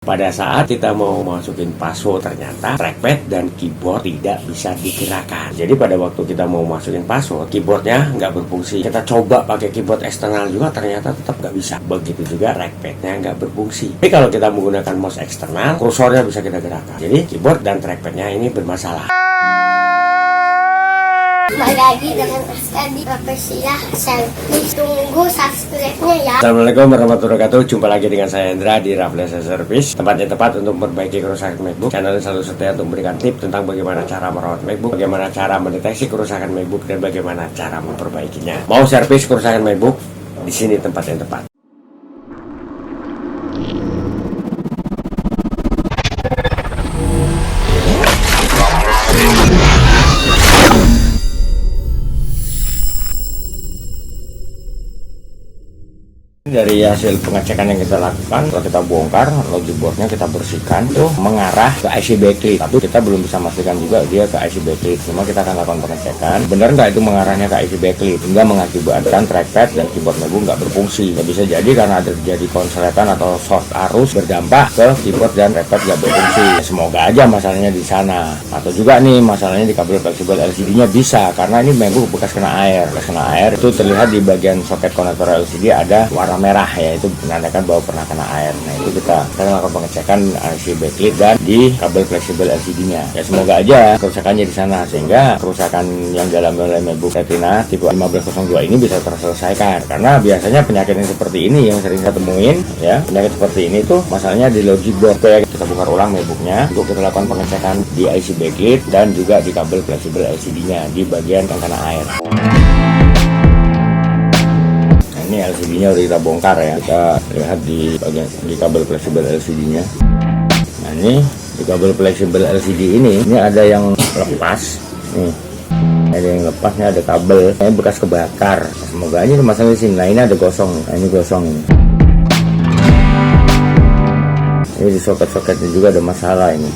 Pada saat kita mau masukin password, ternyata trackpad dan keyboard tidak bisa digerakkan. Jadi pada waktu kita mau masukin password, keyboardnya nggak berfungsi. Kita coba pakai keyboard eksternal juga, ternyata tetap nggak bisa. Begitu juga trackpadnya nggak berfungsi. Tapi kalau kita menggunakan mouse eksternal, kursornya bisa kita gerakkan. Jadi keyboard dan trackpadnya ini bermasalah. Kembali lagi dengan Andi Profesilah Service. Tunggu subscribe-nya ya. Assalamualaikum warahmatullahi wabarakatuh. Jumpa lagi dengan saya Hendra di Rafflesia Service. Tempatnya tepat untuk memperbaiki kerusakan MacBook. Channel ini selalu setia untuk memberikan tips tentang bagaimana cara merawat MacBook, bagaimana cara mendeteksi kerusakan MacBook, dan bagaimana cara memperbaikinya. Mau servis kerusakan MacBook? Di sini tempat yang tepat. Dari hasil pengecekan yang kita lakukan, setelah kita bongkar logic boardnya, kita bersihkan, itu mengarah ke IC backlit. Tapi kita belum bisa memastikan juga dia ke IC backlit. Cuma kita akan lakukan pengecekan, benar nggak itu mengarahnya ke IC backlit, hingga mengakibatkan trackpad dan keyboard MacBook nggak berfungsi. Ya, bisa jadi karena ada terjadi konsletan atau short arus berdampak ke keyboard dan trackpad nggak berfungsi. Ya, semoga aja masalahnya di sana. Atau juga nih masalahnya di kabel fleksibel LCD-nya bisa, karena ini MacBook bekas kena air. Bekas kena air itu terlihat di bagian soket konektor LCD ada warna merah, ya itu menandakan bahwa pernah kena air. Nah itu kita lakukan pengecekan IC backlit dan di kabel fleksibel LCD-nya. Ya semoga aja kerusakannya di sana, sehingga kerusakan yang dialami oleh MacBook Retina tipe 1502 ini bisa terselesaikan. Karena biasanya penyakit yang seperti ini yang sering saya temuin, ya penyakit seperti ini tuh masalahnya di logic board. Kayak kita bongkar ulang MacBooknya untuk kita lakukan pengecekan di IC backlit dan juga di kabel fleksibel LCD-nya di bagian yang kena air. Ini LCD-nya udah kita bongkar ya. Kita lihat di bagian di kabel fleksibel LCD-nya. Nah ini di kabel fleksibel LCD ini ada yang lepas. Nih, ada yang lepasnya, ada kabel. Ini bekas kebakar. Semoga ini masalah di sini. Nah ini ada gosong. Nah ini gosong ini. Ini di soket-soketnya juga ada masalah ini.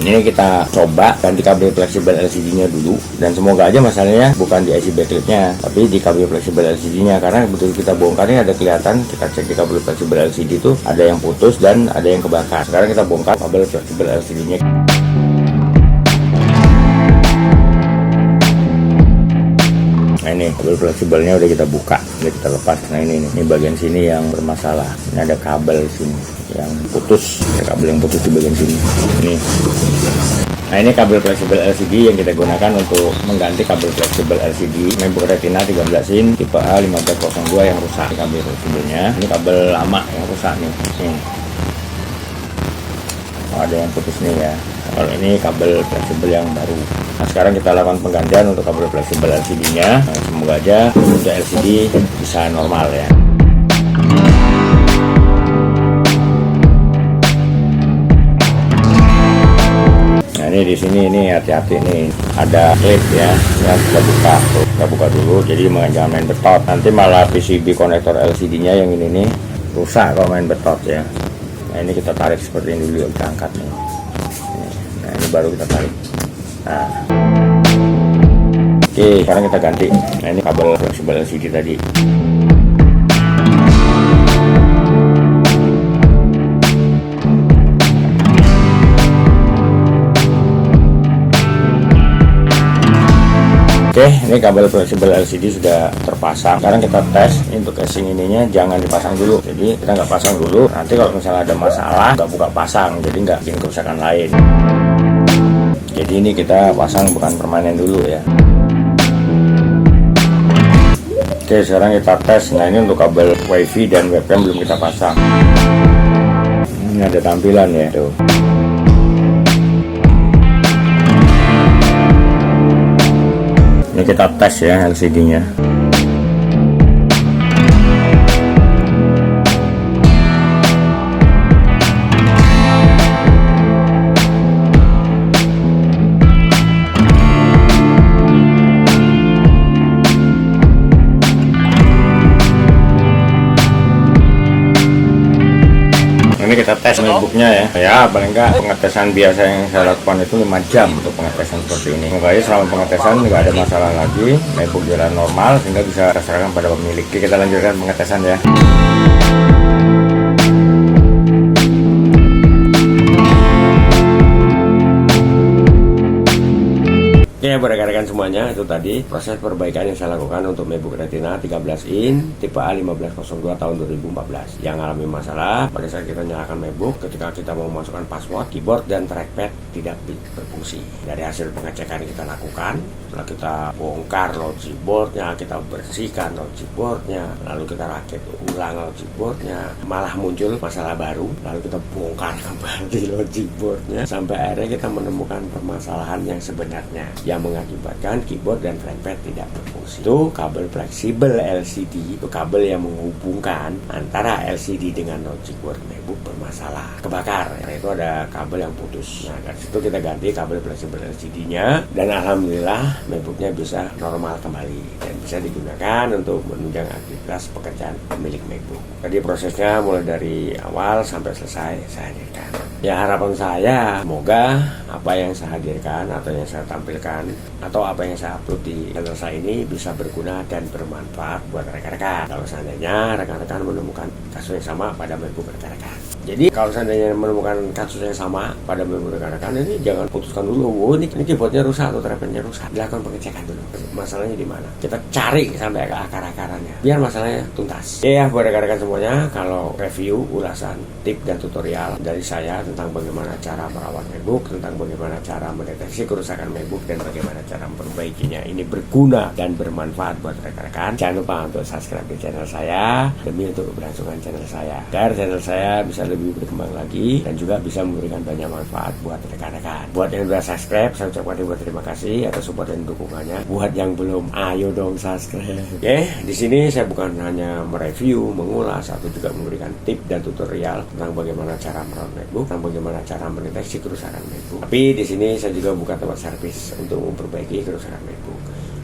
Ini kita coba ganti kabel fleksibel LCD-nya dulu, dan semoga aja masalahnya bukan di IC backlit-nya, tapi di kabel fleksibel LCD-nya. Karena betul kita bongkar ini ada kelihatan, kita cek di kabel fleksibel LCD itu ada yang putus dan ada yang kebakar. Sekarang kita bongkar kabel fleksibel LCD-nya. Nah ini kabel fleksibelnya udah kita buka, udah kita lepas. Nah ini bagian sini yang bermasalah. Ini ada kabel sini yang putus, ada kabel yang putus di bagian sini. Ini. Nah ini kabel fleksibel LCD yang kita gunakan untuk mengganti kabel fleksibel LCD MacBook Retina 13 in tipe A1502 yang rusak. Ini kabel fleksibelnya. Ini kabel lama yang rusak nih. Oh, ada yang putus nih ya. Kalau ini kabel fleksibel yang baru. Nah sekarang kita lakukan penggantian untuk kabel fleksibel LCD-nya. Nah, semoga aja untuk LCD bisa normal ya. Nah ini di sini ini hati-hati nih, ada klip ya, yang kita buka dulu. Jadi jangan main betot, nanti malah PCB konektor LCD-nya yang ini nih rusak kalau main betot ya. Nah ini kita tarik seperti ini dulu, kita angkat nih. Nah ini baru kita tarik. Nah oke, sekarang kita ganti. Nah ini kabel fleksibel LCD tadi. Oke, ini kabel fleksibel LCD sudah terpasang. Sekarang kita tes. Ini untuk casing ininya jangan dipasang dulu. Jadi kita nggak pasang dulu. Nanti kalau misalnya ada masalah nggak buka pasang, jadi nggak bikin kerusakan lain. Jadi ini kita pasang bukan permanen dulu ya. Oke, sekarang kita tes. Nah ini untuk kabel WiFi dan webcam belum kita pasang. Ini ada tampilan ya tuh. Ini kita tes ya LCD-nya. Ini kita tes MacBook-nya ya. Ya paling enggak pengetesan biasa yang saya lakukan itu 5 jam untuk pengetesan seperti ini. Semoga selama pengetesan nggak ada masalah lagi, MacBook jalan normal sehingga bisa terserahkan pada pemilik. Oke, kita lanjutkan pengetesan ya. ya rekan-rekan semuanya, itu tadi proses perbaikan yang saya lakukan untuk MacBook Retina 13 in tipe A1502 tahun 2014 yang alami masalah pada saat kita nyalakan MacBook ketika kita mau memasukkan password, keyboard dan trackpad tidak berfungsi. Dari hasil pengecekan yang kita lakukan, setelah kita bongkar logic boardnya, kita bersihkan logic boardnya, lalu kita rakit ulang logic boardnya, malah muncul masalah baru, lalu kita bongkar kembali logic boardnya sampai akhirnya kita menemukan permasalahan yang sebenarnya yang mengakibatkan keyboard dan trackpad tidak berfungsi. Itu kabel fleksibel LCD, itu kabel yang menghubungkan antara LCD dengan logic board MacBook bermasalah, kebakar. Karena itu ada kabel yang putus. Nah, dari situ kita ganti kabel fleksibel LCD-nya dan alhamdulillah MacBooknya bisa normal kembali dan bisa digunakan untuk menunjang aktivitas pekerjaan pemilik MacBook. Jadi prosesnya mulai dari awal sampai selesai saya hadirkan. Ya, harapan saya semoga apa yang saya hadirkan atau yang saya tampilkan atau apa yang saya upload di channel saya ini bisa berguna dan bermanfaat buat rekan-rekan. Kalau seandainya rekan-rekan menemukan kasus yang sama pada MacBook rekan-rekan. Jadi kalau seandainya menemukan kasus yang sama pada MacBook rekan-rekan, ini jangan putuskan dulu, oh ini keyboardnya rusak atau trackpadnya rusak. Dilakukan pengecekan dulu. Masalahnya di mana? Kita cari sampai ke akar-akarannya biar masalahnya tuntas. Ya, buat rekan-rekan semuanya, kalau review, ulasan, tip dan tutorial dari saya tentang bagaimana cara merawat MacBook, tentang bagaimana cara mendeteksi kerusakan MacBook dan bagaimana cara memperbaikinya ini berguna dan bermanfaat buat rekan-rekan. Jangan lupa untuk subscribe di channel saya demi untuk keberlangsungan channel saya, agar channel saya bisa lebih berkembang lagi dan juga bisa memberikan banyak manfaat buat rekan-rekan. Buat yang sudah subscribe, saya ucapkan terima kasih atas support dan dukungannya. Buat yang belum, ayo dong subscribe. Oke, di sini saya bukan hanya mereview, mengulas atau juga memberikan tip dan tutorial tentang bagaimana cara merawat MacBook, tentang bagaimana cara mendeteksi kerusakan MacBook. Tapi di sini saya juga buka tempat servis untuk memperbaiki kerusakan MacBook.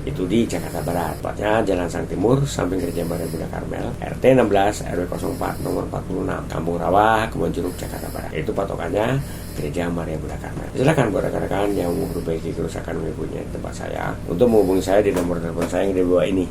Itu di Jakarta Barat, tepatnya Jalan Sang Timur, samping Gereja Maria Bunda Karmel, RT 16 RW 04 nomor 46, Kampung Rawa, Kebon Jeruk, Jakarta Barat. Itu patokannya Gereja Maria Bunda Karmel. Silakan buat rekan-rekan yang mau memperbaiki kerusakan MacBooknya di tempat saya untuk menghubungi saya di nomor telepon saya yang di bawah ini.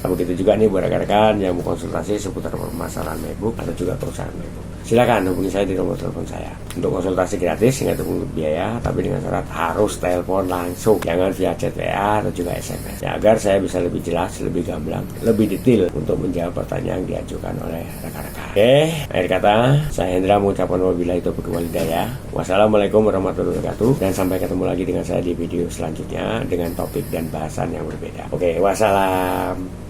Begitu juga nih buat rekan-rekan yang mau konsultasi seputar permasalahan MacBook atau juga kerusakan MacBook. Silakan hubungi saya di nomor telepon saya. Untuk konsultasi gratis nggak dipungut biaya, tapi dengan syarat harus telepon langsung, jangan via chat WA atau juga SMS. Ya, agar saya bisa lebih jelas, lebih gamblang, lebih detail untuk menjawab pertanyaan yang diajukan oleh rekan-rekan. Oke, akhir kata saya Hendra mengucapkan wabillahi taufiq wal hidayah. Wassalamualaikum warahmatullahi wabarakatuh, dan sampai ketemu lagi dengan saya di video selanjutnya dengan topik dan bahasan yang berbeda. Oke, wassalam.